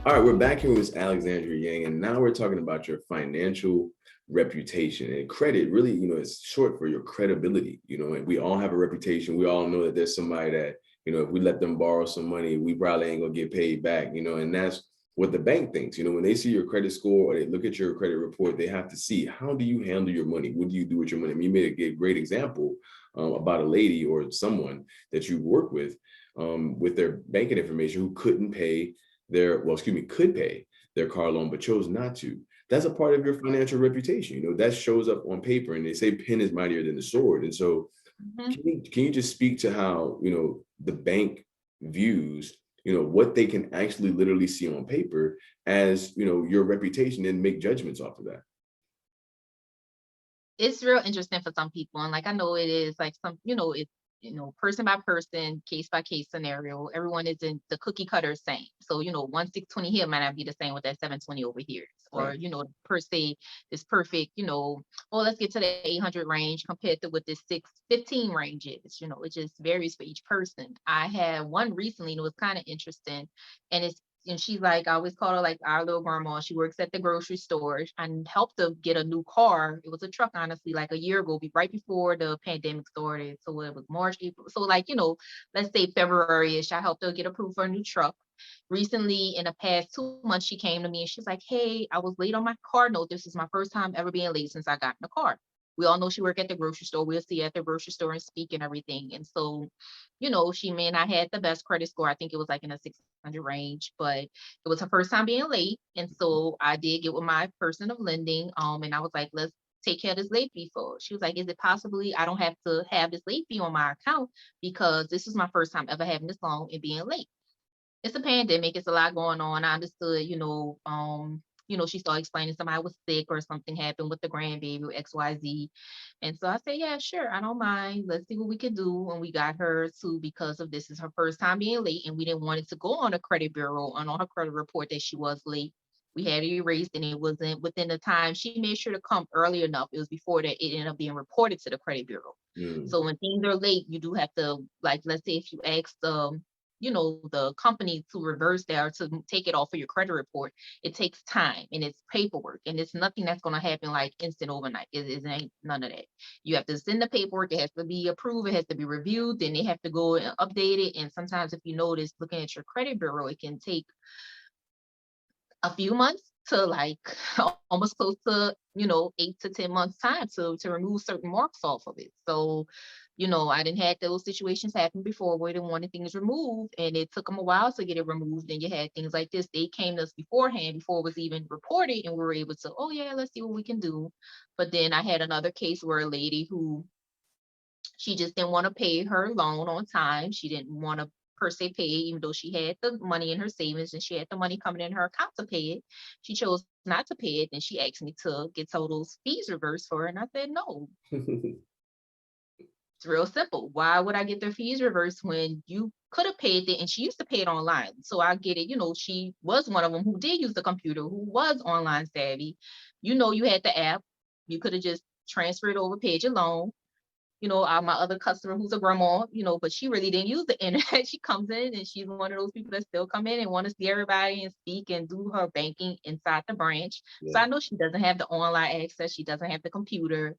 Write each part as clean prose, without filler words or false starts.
All right, we're back here with Alexandria Yang, and now we're talking about your financial reputation. And credit really, is short for your credibility. And we all have a reputation. We all know that there's somebody that, if we let them borrow some money, we probably ain't gonna get paid back, and that's what the bank thinks. When they see your credit score or they look at your credit report, they have to see, how do you handle your money? What do you do with your money? I mean, you made a great example about a lady or someone that you work with their banking information who couldn't pay could pay their car loan, but chose not to. That's a part of your financial reputation. That shows up on paper, and they say pen is mightier than the sword. And so Mhm. can you just speak to how, the bank views, what they can actually literally see on paper as, your reputation and make judgments off of that? It's real interesting for some people, and like I know it is like it's person by person, case by case scenario. Everyone isn't the cookie cutter same. So 1620 here might not be the same with that 720 over here, or Right. per se this perfect. Well, let's get to the 800 range compared to what this 615 range is. It just varies for each person. I had one recently, and it was kind of interesting, and she's like, I always call her like our little grandma. She works at the grocery store and helped her get a new car. It was a truck, honestly, like a year ago, right before the pandemic started. So it was March, April. So like, let's say February-ish, I helped her get approved for a new truck. Recently, in the past 2 months, she came to me and she's like, hey, I was late on my car note. This is my first time ever being late since I got in the car. We all know she worked at the grocery store. We'll see her at the grocery store and speak and everything. And so, she may not had the best credit score. I think it was like in a 600 range, but it was her first time being late. And so I did get with my person of lending. And I was like, let's take care of this late fee for her. She was like, is it possibly I don't have to have this late fee on my account because this is my first time ever having this loan and being late. It's a pandemic. It's a lot going on. I understood, she started explaining somebody was sick or something happened with the grandbaby or XYZ. And so I said, yeah, sure, I don't mind. Let's see what we can do. And we got her to, because of this is her first time being late, and we didn't want it to go on a credit bureau and on her credit report that she was late. We had it erased, and it wasn't within the time. She made sure to come early enough. It was before that it ended up being reported to the credit bureau. Mm. So when things are late, you do have to, like, let's say if you ask the company to reverse that or to take it off of your credit report, it takes time and it's paperwork, and it's nothing that's going to happen like instant overnight. It ain't none of that. You have to send the paperwork. It has to be approved. It has to be reviewed. Then they have to go and update it. And sometimes, if you notice, looking at your credit bureau, it can take a few months to like almost close to 8 to 10 months time to remove certain marks off of it. So I didn't had those situations happen before where they wanted things removed, and it took them a while to get it removed. And you had things like this, they came to us beforehand before it was even reported, and we were able to, oh yeah, let's see what we can do. But then I had another case where a lady who, she just didn't want to pay her loan on time. She didn't want to per se pay, even though she had the money in her savings and she had the money coming in her account to pay it. She chose not to pay it, and she asked me to get total fees reversed for her. And I said, no, it's real simple. Why would I get their fees reversed when you could have paid it? And she used to pay it online. So I get it. She was one of them who did use the computer, who was online savvy. You had the app. You could have just transferred over, paid your loan. My other customer who's a grandma, but she really didn't use the internet. She comes in and she's one of those people that still come in and want to see everybody and speak and do her banking inside the branch. So Yeah. I know she doesn't have the online access. She doesn't have the computer,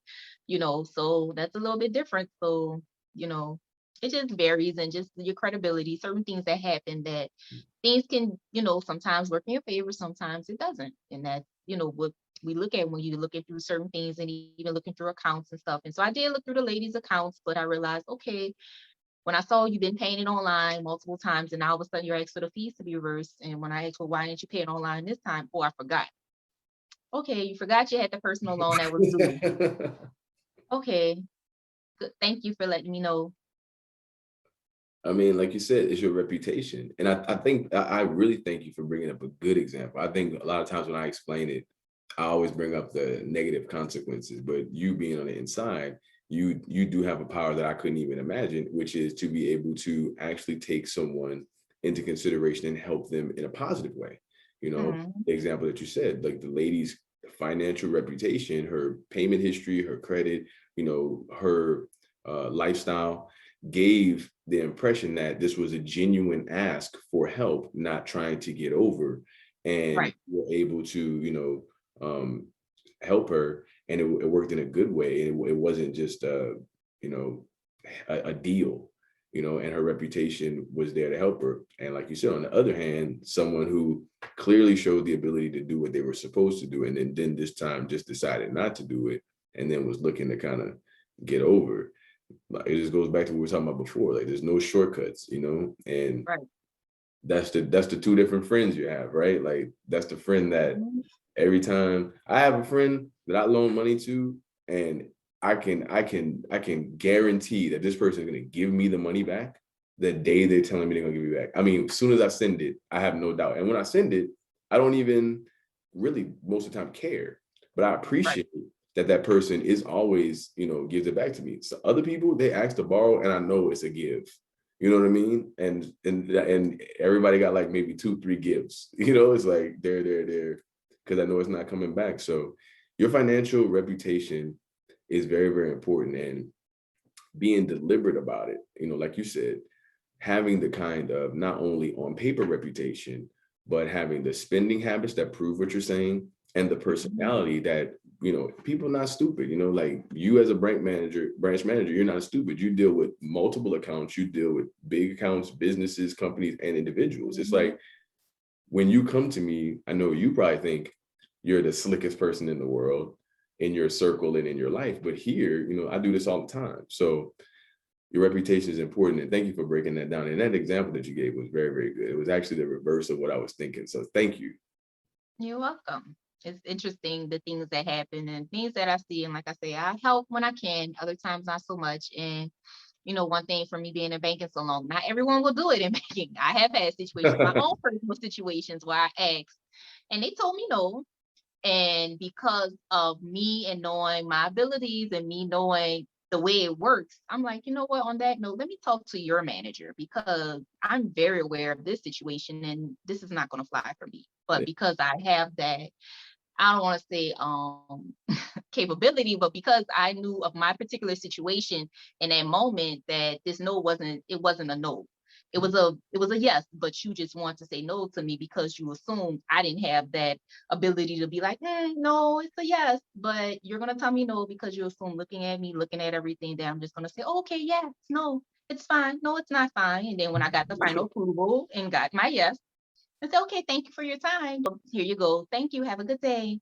so that's a little bit different. So, you know, it just varies, and just your credibility, certain things that happen, that things can, sometimes work in your favor, sometimes it doesn't. And that's, what we look at when you're looking through certain things and even looking through accounts and stuff. And so I did look through the lady's accounts, but I realized, okay, when I saw you've been paying it online multiple times, and now all of a sudden you're asked for the fees to be reversed. And when I asked, well, why didn't you pay it online this time? Oh, I forgot. Okay, you forgot you had the personal loan that was due. Okay, good. Thank you for letting me know. I mean, like you said, it's your reputation. And I think I really thank you for bringing up a good example. I think a lot of times when I explain it, I always bring up the negative consequences, but you being on the inside, you do have a power that I couldn't even imagine, which is to be able to actually take someone into consideration and help them in a positive way. Mhm. The example that you said, like the lady's financial reputation, her payment history, her credit, her lifestyle gave the impression that this was a genuine ask for help, not trying to get over. and Right. we're able to, help her, and it worked in a good way. And it wasn't just you know, a deal, and her reputation was there to help her. And like you said, on the other hand, someone who clearly showed the ability to do what they were supposed to do, and then this time just decided not to do it, and then was looking to kind of get over. Like, it just goes back to what we were talking about before. Like, there's no shortcuts, and Right. that's the two different friends you have, right? Like, that's the friend that Mhm. every time I have a friend that I loan money to, and I can guarantee that this person is gonna give me the money back the day they're telling me they're gonna give me back. I mean, as soon as I send it, I have no doubt. And when I send it, I don't even really most of the time care, but I Right. appreciate that that person is always, gives it back to me. So other people, they ask to borrow, and I know it's a give. You know what I mean? And everybody got like maybe 2, 3 gives. It's like they're because I know it's not coming back. So your financial reputation is very, very important, and being deliberate about it, like you said, having the kind of not only on paper reputation, but having the spending habits that prove what you're saying, and the Mhm. personality that, people not stupid, like you as a branch manager, you're not stupid. You deal with multiple accounts, you deal with big accounts, businesses, companies, and individuals. It's Mhm. like when you come to me, I know you probably think you're the slickest person in the world in your circle and in your life. But here, I do this all the time. So your reputation is important. And thank you for breaking that down. And that example that you gave was very, very good. It was actually the reverse of what I was thinking. So thank you. You're welcome. It's interesting the things that happen and things that I see. And like I say, I help when I can, other times not so much. And one thing for me being in banking so long, not everyone will do it in banking. I have had situations, my own personal situations where I asked and they told me no. And because of me and knowing my abilities and me knowing the way it works, I'm like, you know what, on that note, let me talk to your manager because I'm very aware of this situation and this is not going to fly for me. But Yeah, because I have that, I don't want to say capability, but because I knew of my particular situation in that moment that this no wasn't a no. It was a yes, but you just want to say no to me because you assumed I didn't have that ability to be like, no, it's a yes, but you're gonna tell me no because you assume looking at me, looking at everything that I'm just gonna say, okay, yes, no, it's fine, no, it's not fine. And then when I got the final approval and got my yes, I said, okay, thank you for your time. Here you go. Thank you. Have a good day.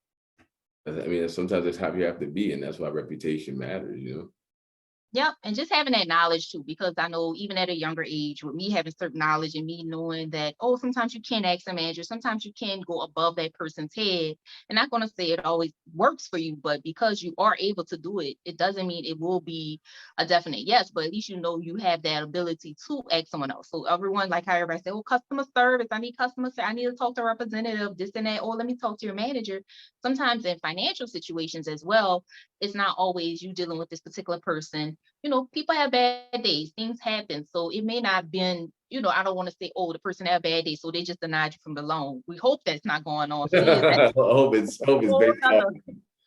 I mean, sometimes that's how you have to be, and that's why reputation matters. Yep, and just having that knowledge too, because I know even at a younger age, with me having certain knowledge and me knowing that, oh, sometimes you can ask a manager, sometimes you can go above that person's head. And not going to say it always works for you, but because you are able to do it, it doesn't mean it will be a definite yes, but at least you know you have that ability to ask someone else. So everyone, like how everybody say, oh, customer service, I need customer service, I need to talk to a representative, this and that, oh, let me talk to your manager. Sometimes in financial situations as well, it's not always you dealing with this particular person. People have bad days, things happen. So it may not have been, I don't want to say, oh, the person had a bad day, so they just denied you from the loan. We hope that's not going on. If it is, that's I hope it's whole based off. nother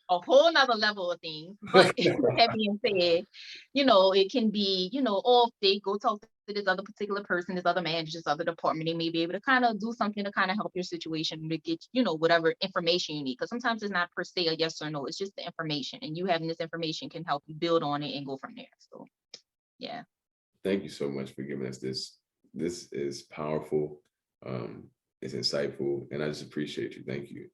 a whole nother level of things. But with that being said, it can be, or if they go talk to this other particular person, this other manager, this other department, they may be able to kind of do something to kind of help your situation to get, whatever information you need. Because sometimes it's not per se a yes or no, it's just the information. And you having this information can help you build on it and go from there. So yeah. Thank you so much for giving us this. This is powerful. It's insightful, and I just appreciate you. Thank you.